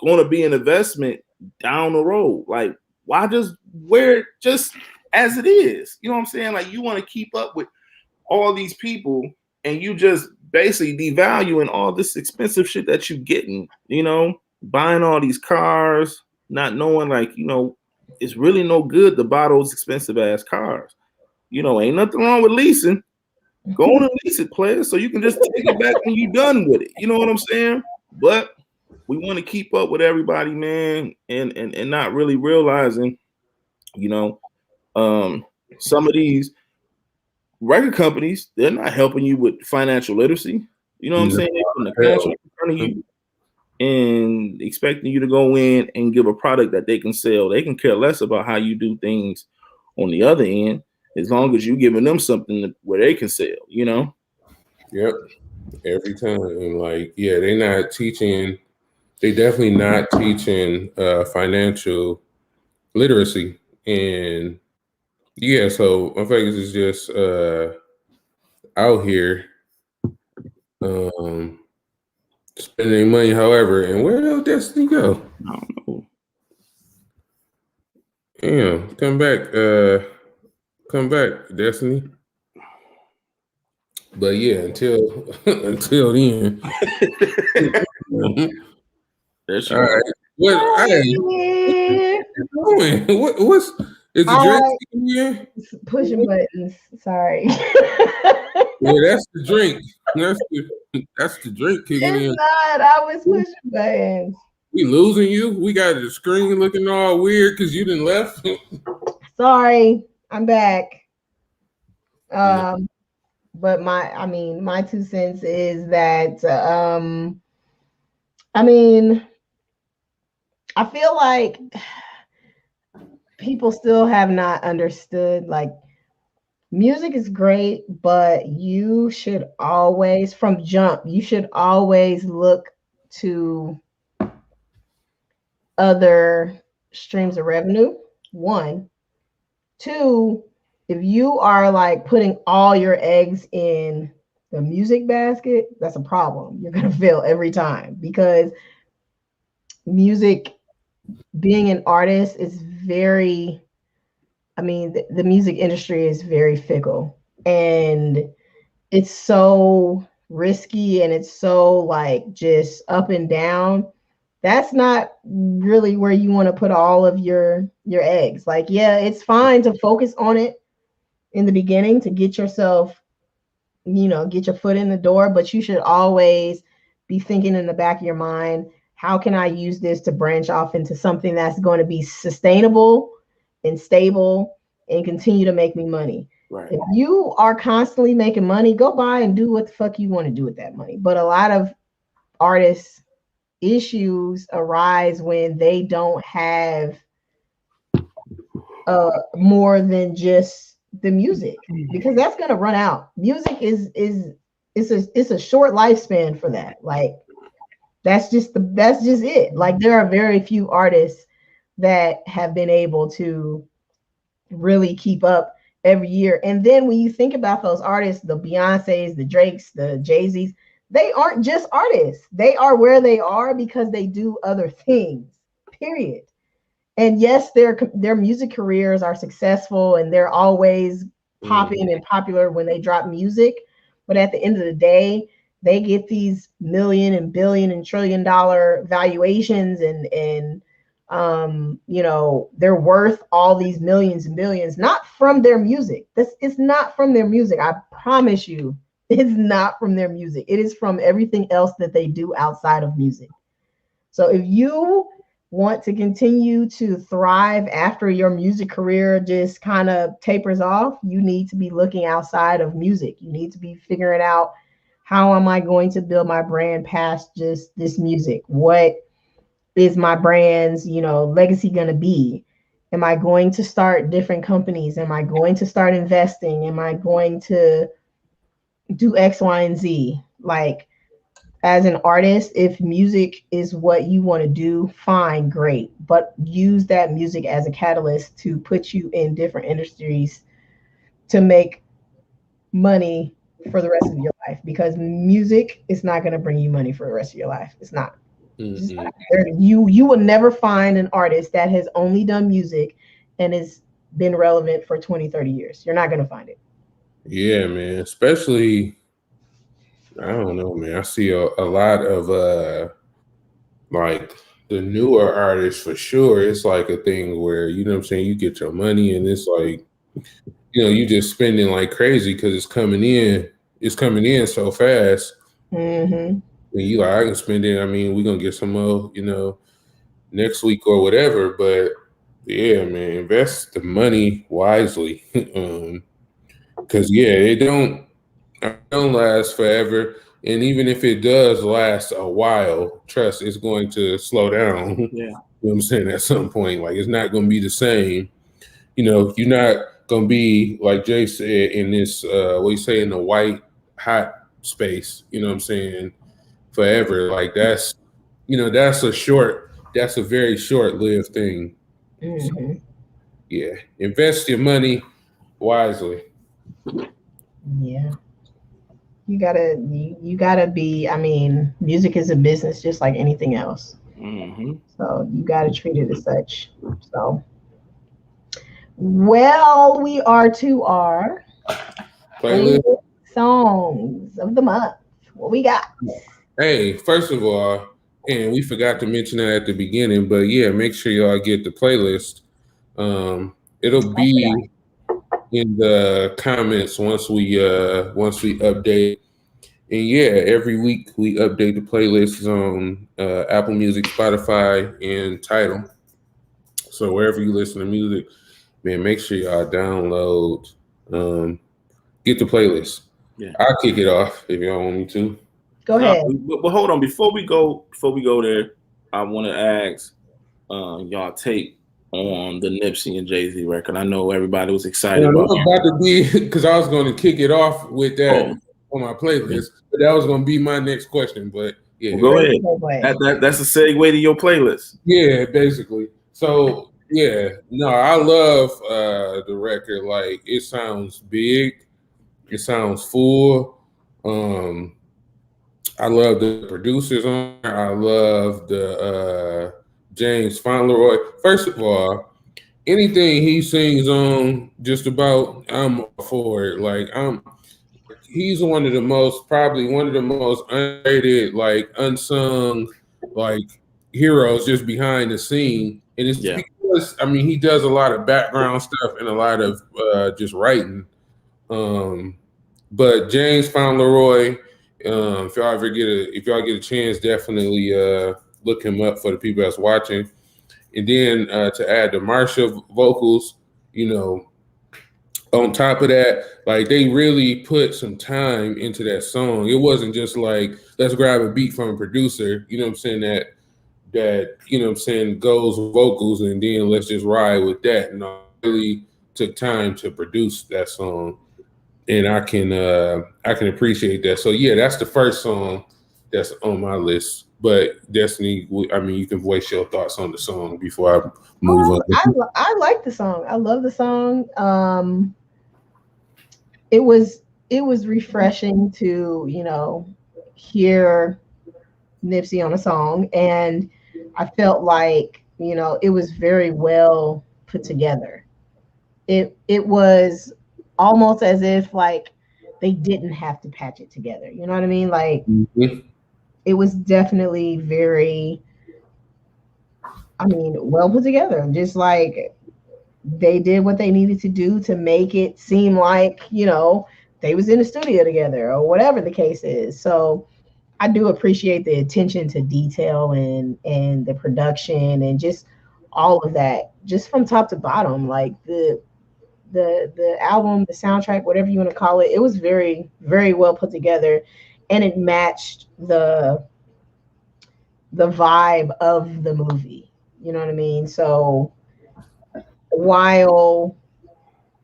going to be an investment down the road. Like, why just wear it just as it is? You know what I'm saying? Like, you want to keep up with all these people and you just basically devaluing all this expensive shit that you're getting, you know, buying all these cars, not knowing, like, you know, it's really no good to buy those expensive ass cars. You know, ain't nothing wrong with leasing. Go on and lease it, players, so you can just take it back when you're done with it. You know what I'm saying? But we want to keep up with everybody, man, and not really realizing, you know, some of these record companies, they're not helping you with financial literacy. You know what I'm saying? They're putting the contract in front of you and expecting you to go in and give a product that they can sell. They can care less about how you do things on the other end, as long as you're giving them something where they can sell, you know? Yep. Every time. And like, yeah, they definitely not teaching financial literacy. And yeah, so my focus is just out here spending money however. And where did Destiny go? I don't know. Damn, come back, Destiny. But yeah, until then. That's All right. What? What's is the drink here? Pushing buttons. Sorry. Yeah, that's the drink. That's the drink kicking in. It's not. I was pushing buttons. We losing you. We got the screen looking all weird because you didn't left. Sorry, I'm back. But my 2 cents is that I feel like people still have not understood, like, music is great, but you should always, from jump, you should always look to other streams of revenue. One. Two, if you are like putting all your eggs in the music basket, that's a problem. You're going to fail every time, because music, being an artist is very, the music industry is very fickle, and it's so risky, and it's so like just up and down. That's not really where you want to put all of your eggs. Like, yeah, it's fine to focus on it in the beginning to get yourself, get your foot in the door, but you should always be thinking in the back of your mind, how can I use this to branch off into something that's going to be sustainable and stable and continue to make me money? Right. If you are constantly making money, go buy and do what the fuck you want to do with that money. But a lot of artists' issues arise when they don't have more than just the music, because that's gonna run out. Music is it's a short lifespan for that. Like, that's just it. Like, there are very few artists that have been able to really keep up every year. And then when you think about those artists, the Beyoncés, the Drakes, the Jay-Z's, they aren't just artists. They are where they are because they do other things, period. And yes, their music careers are successful, and they're always popping and popular when they drop music. But at the end of the day, they get these million and billion and $trillion valuations, and they're worth all these millions and billions, not from their music. It's not from their music. I promise you, it's not from their music. It is from everything else that they do outside of music. So if you want to continue to thrive after your music career just kind of tapers off, you need to be looking outside of music. You need to be figuring out, how am I going to build my brand past just this music? What is my brand's, legacy going to be? Am I going to start different companies? Am I going to start investing? Am I going to do X, Y, and Z? Like, as an artist, if music is what you want to do, fine, great. But use that music as a catalyst to put you in different industries to make money for the rest of your life, because music is not going to bring you money for the rest of your life. It's not. Mm-hmm. You will never find an artist that has only done music and has been relevant for 20, 30 years. You're not going to find it. Yeah, man. Especially, I don't know, man. I see a lot of like the newer artists for sure. It's like a thing where, you know what I'm saying, you get your money and it's like, you just spending like crazy because it's coming in so fast. Mm-hmm. And you like, I can spend it. I mean, we're gonna get some more, next week or whatever. But yeah, man, invest the money wisely. Because it don't last forever. And even if it does last a while, trust, it's going to slow down. Yeah. You know what I'm saying? At some point, like, it's not going to be the same. You're not going to be, like Jay said, in this, what you say, in the white hot space, you know what I'm saying, forever. Like, that's a very short-lived thing. Mm-hmm. So, yeah. Invest your money wisely. Yeah. You gotta be, music is a business just like anything else. Mm-hmm. So you gotta treat it as such. So, well, we are to our playlist. songs of the month. What we got? Hey, first of all, and we forgot to mention that at the beginning, but yeah, make sure y'all get the playlist. It'll be in the comments once we update. And yeah, every week we update the playlists on Apple Music, Spotify, and Tidal. So wherever you listen to music, man, make sure y'all download, get the playlist. Yeah. I'll kick it off if y'all want me to. Go ahead. But hold on, before we go there, I want to ask y'all take on the Nipsey and Jay-Z record. I know everybody was excited about it. About to be, because I was going to kick it off with that on my playlist, but that was going to be my next question. But yeah, well, go ahead. That's a segue to your playlist. Yeah, basically. So yeah, no, I love the record. Like, it sounds big, it sounds full. I love the producers on there. I love the James Fauntleroy. First of all, anything he sings on, just about, I'm for it. Like, he's probably one of the most underrated, like, unsung, like, heroes just behind the scene. And it's because, I mean, he does a lot of background stuff and a lot of just writing. But James Fauntleroy, if y'all get a chance, definitely look him up for the people that's watching. And then to add the Marsha vocals, you know, on top of that, like, they really put some time into that song. It wasn't just like, let's grab a beat from a producer, you know what I'm saying, that you know what I'm saying, goes with vocals and then let's just ride with that. And I really took time to produce that song. And I can appreciate that. So yeah, that's the first song that's on my list. But Destiny, I mean, you can voice your thoughts on the song before I move on. I like the song. I love the song. It was refreshing to, you know, hear Nipsey on a song, and I felt like, you know, it was very well put together. It was almost as if, like, they didn't have to patch it together. You know what I mean? Like, it was definitely very, I mean, well put together. Just like they did what they needed to do to make it seem like, you know, they was in the studio together or whatever the case is. So I do appreciate the attention to detail and the production and just all of that, just from top to bottom. Like the album, the soundtrack, whatever you want to call it, it was very, very well put together, and it matched the vibe of the movie. You know what I mean? So while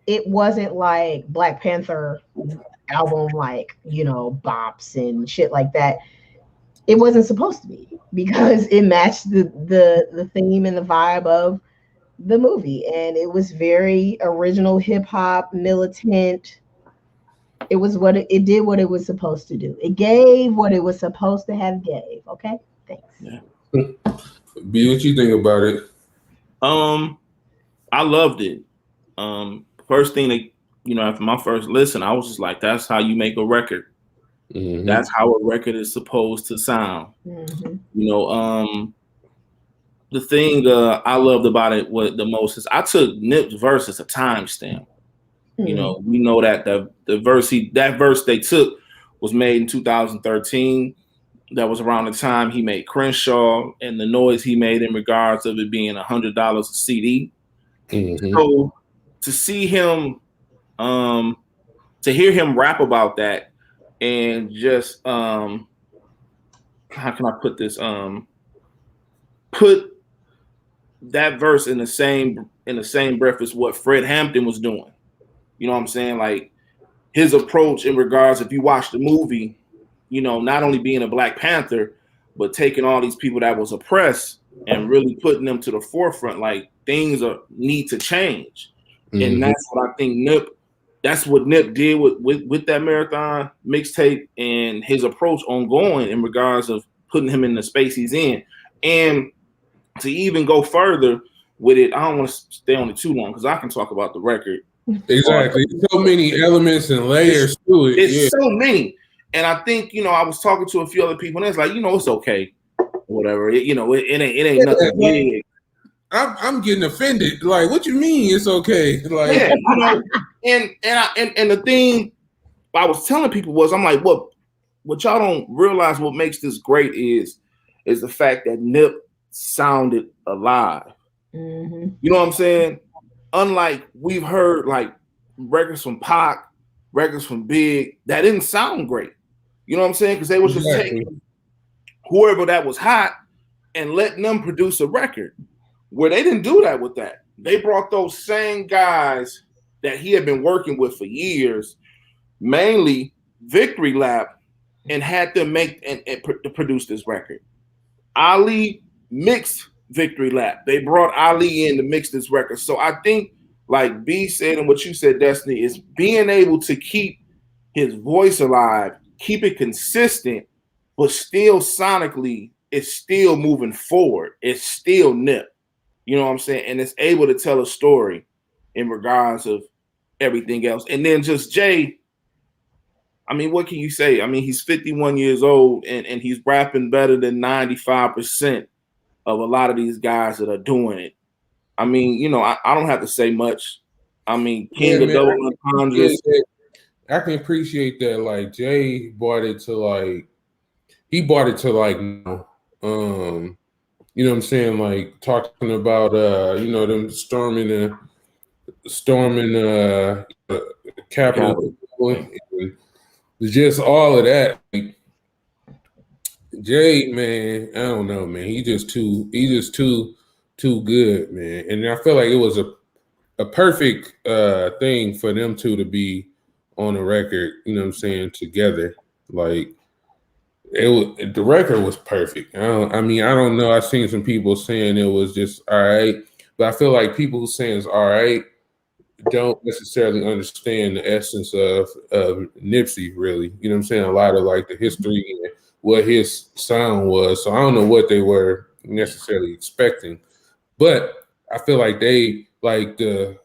it wasn't like Black Panther album, like, you know, bops and shit like that, it wasn't supposed to be, because it matched the theme and the vibe of the movie, and it was very original, hip hop, militant. It was what it did what it was supposed to do. It gave what it was supposed to have gave. Okay, thanks. Yeah. B, what you think about it? I loved it. First thing that, you know, after my first listen, I was just like, that's how you make a record. Mm-hmm. That's how a record is supposed to sound. Mm-hmm. You know, the thing I loved about it, what the most is, I took Nip's verse as a timestamp. Mm-hmm. You know, we know that the verse they took was made in 2013. That was around the time he made Crenshaw, and the noise he made in regards of it being $100 a CD. Mm-hmm. So to see him, to hear him rap about that, and just how can I put this? Put that verse in the same breath as what Fred Hampton was doing. You know what I'm saying? Like, his approach in regards, if you watch the movie, you know, not only being a Black Panther, but taking all these people that was oppressed and really putting them to the forefront, like, things need to change. Mm-hmm. And that's what I think that's what Nip did with that Marathon mixtape, and his approach ongoing in regards of putting him in the space he's in. And to even go further with it, I don't want to stay on it too long because I can talk about the record Exactly. So many elements and layers to it. It's so many. And I think, I was talking to a few other people, and it's like, it's okay. Whatever. It ain't nothing big. I'm getting offended. Like, what you mean it's okay? Like, yeah, and the thing I was telling people was, I'm like, what y'all don't realize what makes this great is the fact that Nip sounded alive. Mm-hmm. You know what I'm saying? Unlike we've heard like records from Pac, records from Big, that didn't sound great. You know what I'm saying? Because they was just taking whoever that was hot and letting them produce a record. Where they didn't do that with that. They brought those same guys that he had been working with for years, mainly Victory Lap, and had them make and produce this record. Ali mixed Victory Lap. They brought Ali in to mix this record. So I think, like B said and what you said, Destiny, is being able to keep his voice alive, keep it consistent, but still sonically, it's still moving forward. It's still Nip. You know what I'm saying? And it's able to tell a story in regards of everything else. And then just Jay, I mean, what can you say? I mean, he's 51 years old and he's rapping better than 95% of a lot of these guys that are doing it. I mean, I don't have to say much. I mean, King of Double Entendres. I can appreciate that. Like, Jay brought it to like, you know what I'm saying? Like talking about them storming Capitol, just all of that. Like, Jay, man, I don't know, man. He's just too good, man. And I feel like it was a perfect thing for them two to be on a record, you know what I'm saying, together. Like, the record was perfect. I don't know. I've seen some people saying it was just all right, but I feel like people who saying it's all right don't necessarily understand the essence of Nipsey, really. You know what I'm saying? A lot of like the history and what his sound was. So I don't know what they were necessarily expecting, but I feel like they like the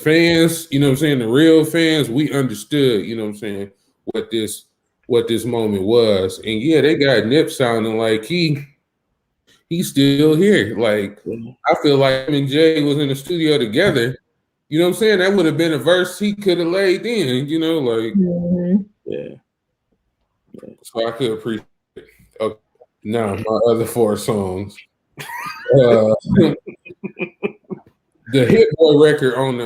fans, you know what I'm saying? The real fans, we understood, you know what I'm saying, what this moment was. And yeah, they got Nip sounding like he's still here. Like, I feel like him and Jay was in the studio together. You know what I'm saying? That would have been a verse he could have laid in, like yeah. So I could appreciate it. Okay. Now my other 4 songs. The Hit Boy record on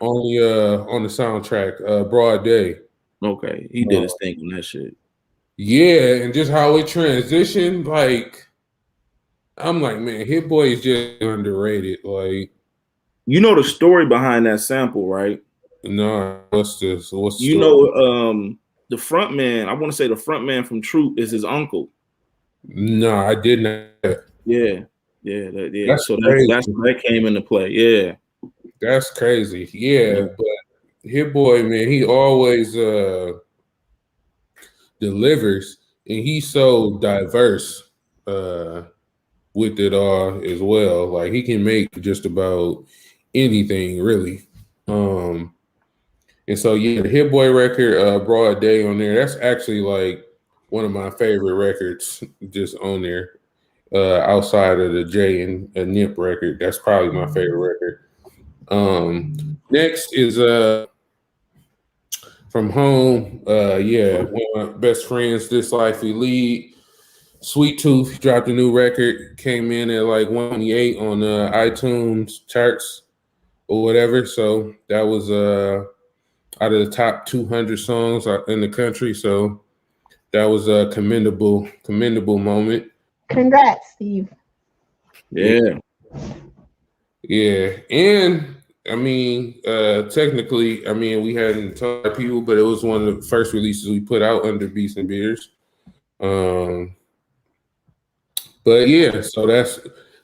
the soundtrack, Broad Day. Okay, he did his thing on that shit. Yeah, and just how it transitioned, like, I'm like, man, Hit Boy is just underrated. Like, you know the story behind that sample, right? No, what's this? What's the story? The front man, I want to say the front man from Troop is his uncle. No, I did not. Yeah. So that came into play. Yeah. That's crazy. Yeah, but Hit Boy, man, he always delivers, and he's so diverse with it all as well. Like, he can make just about anything, really. And so yeah, the Hit Boy record, Broad Day on there, that's actually like one of my favorite records just on there. Outside of the Jay and Nip record, that's probably my favorite record. Next is From Home. One of my best friends, This Life We Lead. Sweet Tooth dropped a new record, came in at like 128 on iTunes charts or whatever. So that was out of the top 200 songs in the country. So that was a commendable moment. Congrats, Steve. Yeah. And I mean, technically, I mean, we hadn't told people, but it was one of the first releases we put out under Beats and Beers. But yeah, so that's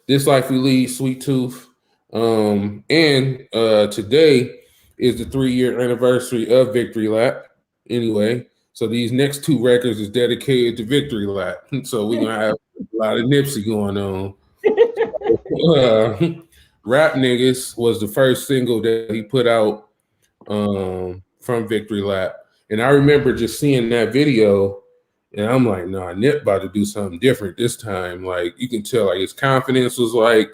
This Life We Lead, Sweet Tooth. And today is the 3-year anniversary of Victory Lap. Anyway, so these next 2 records is dedicated to Victory Lap. So we're gonna have a lot of Nipsey going on. Rap Niggas was the first single that he put out from Victory Lap. And I remember just seeing that video and I'm like, nah, Nip about to do something different this time. Like you can tell like his confidence was like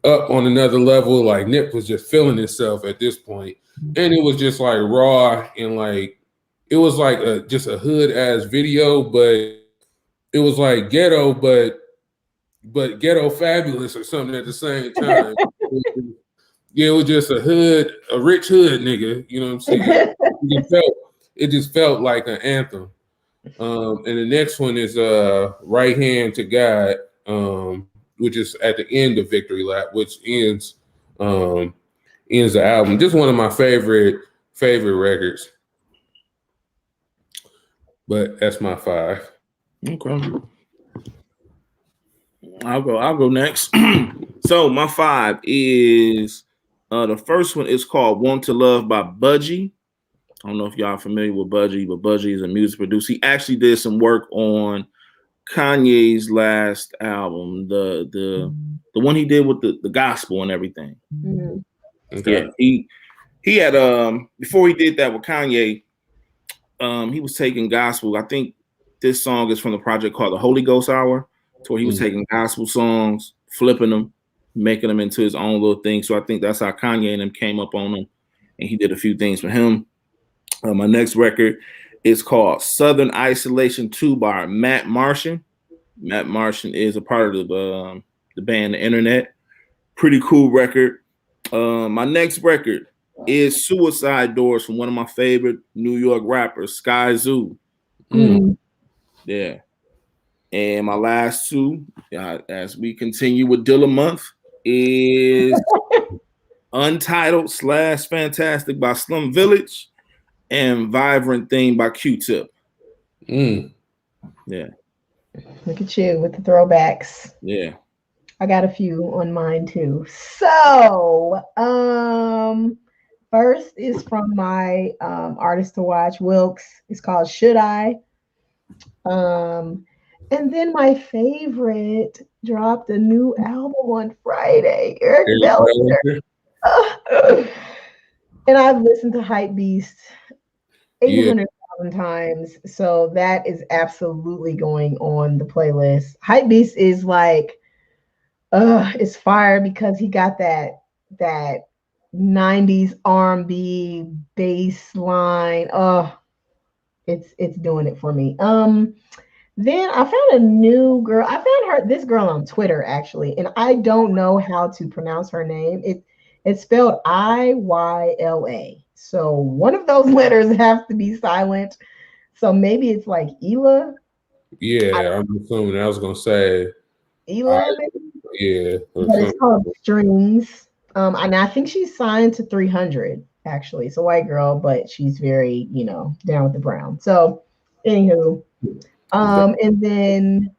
up on another level. Like Nip was just feeling himself at this point. And it was just like raw and like it was like just a hood ass video, but it was like ghetto, but ghetto fabulous or something at the same time. Yeah, it was just a rich hood nigga. You know what I'm saying? It just felt like an anthem. And the next one is Right Hand to God, which is at the end of Victory Lap, which ends the album. Just one of my favorite records. But that's my 5. Okay. I'll go next. So my 5 is the first one is called Want to Love by Budgie. I don't know if y'all are familiar with Budgie, but Budgie is a music producer. He actually did some work on Kanye's last album, the one he did with the gospel and everything. Mm-hmm. Okay. Yeah, he had before he did that with Kanye, he was taking gospel. I think this song is from the project called the Holy Ghost Hour, where he was taking gospel songs, flipping them, making them into his own little thing. So I think that's how Kanye and him came up on him, and he did a few things for him. My next record is called Southern Isolation 2 by Matt Martian. Matt Martian is a part of the band The Internet. Pretty cool record. My next record is Suicide Doors from one of my favorite New York rappers, Sky Zoo. Yeah. And my last 2, as we continue with Dilla Month, is Untitled / Fantastic by Slum Village and Vibrant Thing by Q-Tip. Yeah. Look at you with the throwbacks. Yeah. I got a few on mine too. So, first is from my artist to watch, Wilkes. It's called Should I? And then my favorite dropped a new album on Friday, Eric Bellinger. And I've listened to Hype Beast 800,000 times. So that is absolutely going on the playlist. Hype Beast is like, it's fire because he got that 90s R&B bass line. It's doing it for me. Then I found a new girl. I found this girl on Twitter actually, and I don't know how to pronounce her name. It's spelled Iyla. So one of those letters have to be silent. So maybe it's like Ela. Yeah, I'm assuming. I was gonna say Ela. Yeah, but it's called Strings. And I think she's signed to 300. Actually, it's a white girl, but she's very, down with the brown. So, anywho. And then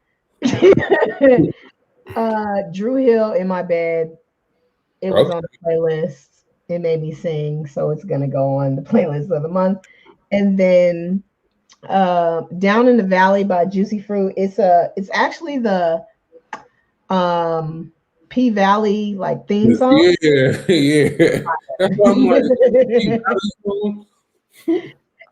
Drew Hill in My Bed. It was on the playlist. It made me sing, so it's gonna go on the playlist of the month. And then Down in the Valley by Juicy Fruit. It's actually the P Valley like theme song. Yeah. That's what I'm like.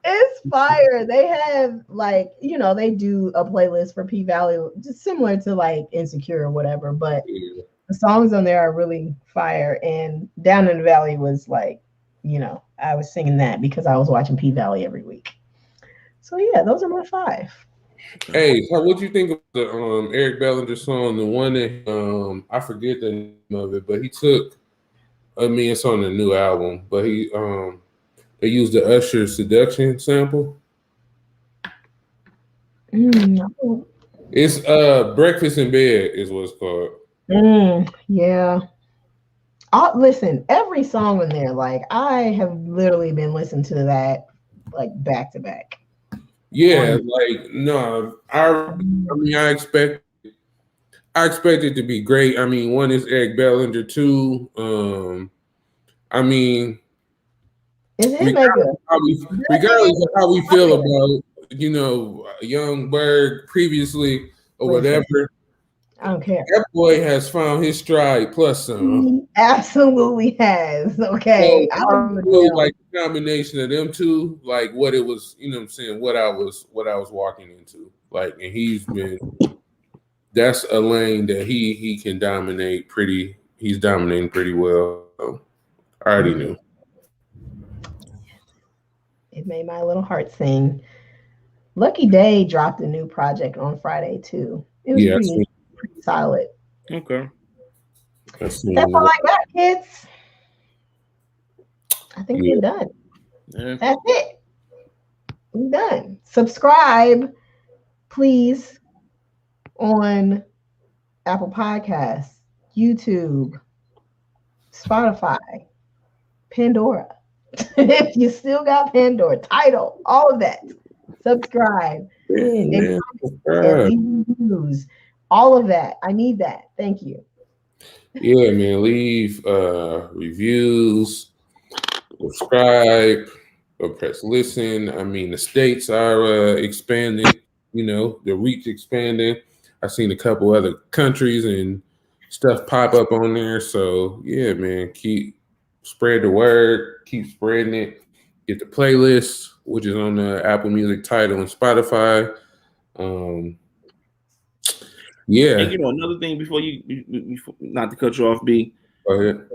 It's fire. They have like, they do a playlist for P Valley, just similar to like Insecure or whatever, but the songs on there are really fire. And Down in the Valley was like, I was singing that because I was watching P Valley every week. So yeah, those are my 5. Hey, so what do you think of the Eric Bellinger song, the one that I forget the name of it, but he took, it's on the new album, but he they used the Usher Seduction sample. No. It's Breakfast in Bed is what it's called. Yeah. Listen, every song in there, like I have literally been listening to that like back to back. Yeah, like no, I expect it to be great. I mean, one is Eric Bellinger, 2. Regardless of how we feel about, Young Berg previously or whatever. I don't care. That boy has found his stride plus some. He absolutely has. Okay. So, I don't even really know. like the combination of them two, like what it was, you know what I'm saying, what I was walking into. Like, and that's a lane that he can dominate he's dominating pretty well. So, I already knew. It made my little heart sing. Lucky Day dropped a new project on Friday too. It was pretty solid. Okay. That's all I got, kids. I think we're done. Yeah. That's it. We're done. Subscribe, please, on Apple Podcasts, YouTube, Spotify, Pandora. If you still got Pandora, Tidal, all of that. Subscribe. And leave reviews. All of that. I need that. Thank you. Yeah, man. Leave reviews, subscribe, or press listen. I mean, the states are expanding, you know, the reach expanding. I've seen a couple other countries and stuff pop up on there. So yeah, man, keep spread the word, keep spreading it. Get the playlist, which is on the Apple Music, Tidal, and Spotify. Yeah. And you know, another thing before you not to cut you off, B. Go ahead.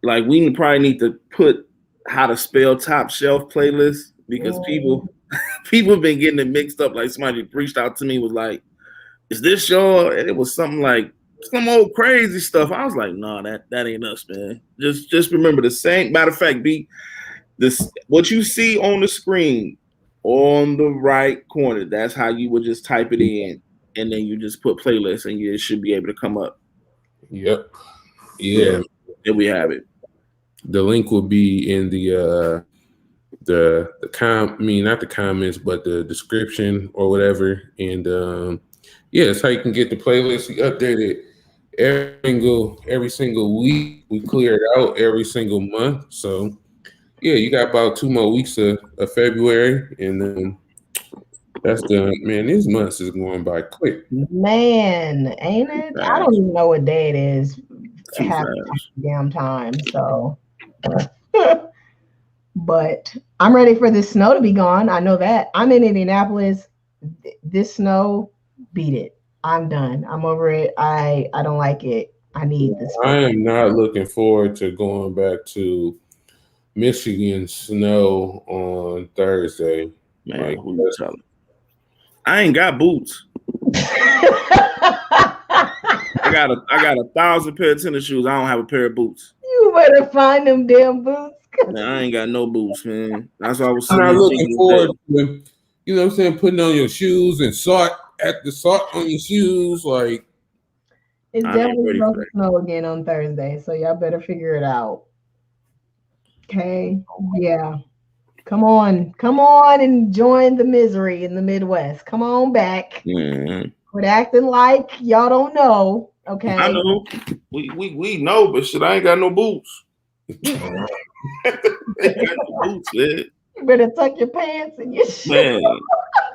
Like we probably need to put how to spell TopShelf playlist because people have been getting it mixed up. Like somebody reached out to me was like, "Is this your?" And it was something like some old crazy stuff. I was like, "No, that ain't us, man. Just remember the same. Matter of fact, B, this what you see on the screen on the right corner. That's how you would just type it in, and then you just put playlist, and it should be able to come up. Yep. Yeah. So, there we have it. The link will be in the not the comments, but the description or whatever. And yeah, that's how you can get the playlist. We update it every single week. We clear it out every single month. So yeah, you got about 2 more weeks of February, and then that's done. Man, these months is going by quick. Man, ain't it? I don't even know what day it is. Half the damn time. So but I'm ready for this snow to be gone. I know that. I'm in Indianapolis. This snow, beat it. I'm done. I'm over it. I don't like it. I need this. I am not looking forward to going back to Michigan snow on Thursday. Man, like, who you telling? I ain't got boots. I got 1,000 pair of tennis shoes. I don't have a pair of boots. You better find them damn boots. Man, I ain't got no boots, man. That's why I was not looking forward to, you know what I'm saying, putting on your shoes and salt on your shoes. Like, it's definitely supposed to snow again on Thursday, so y'all better figure it out. Okay? Yeah. Come on and join the misery in the Midwest. Come on back. Quit acting like y'all don't know. Okay. I know. We know, but shit, I ain't got no boots. I ain't got no boots, man. You better tuck your pants in your shoes. Man.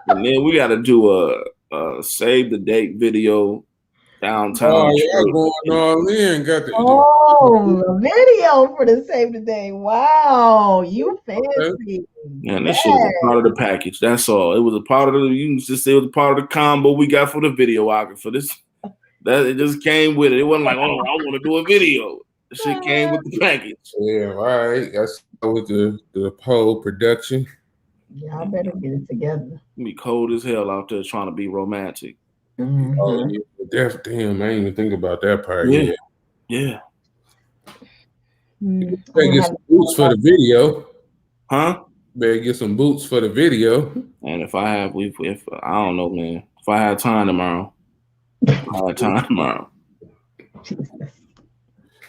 And then we gotta do a save the date video downtown. Oh, yeah, going all in. Got the a video for the save the date. Wow, you fancy. Man, this shit was a part of the package. That's all. It was a part of the. You can just say it was a part of the combo we got for the videographer. That it just came with it. It wasn't like, oh, I want to do a video. The shit came with the package. Yeah, all right. That's with the whole production. Y'all better get it together. It be cold as hell out there trying to be romantic. Mm-hmm. Oh, yeah, damn, I didn't even think about that part. Yeah. Yeah. Better get some boots for the video. Huh? Better get some boots for the video. And if I don't know, man. If I had time tomorrow. Jesus.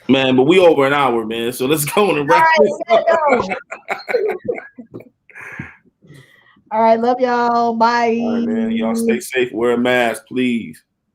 Man, but we over an hour, man. So let's go and wrap this up. All right, love y'all. Bye. All right, man. Y'all stay safe. Wear a mask, please.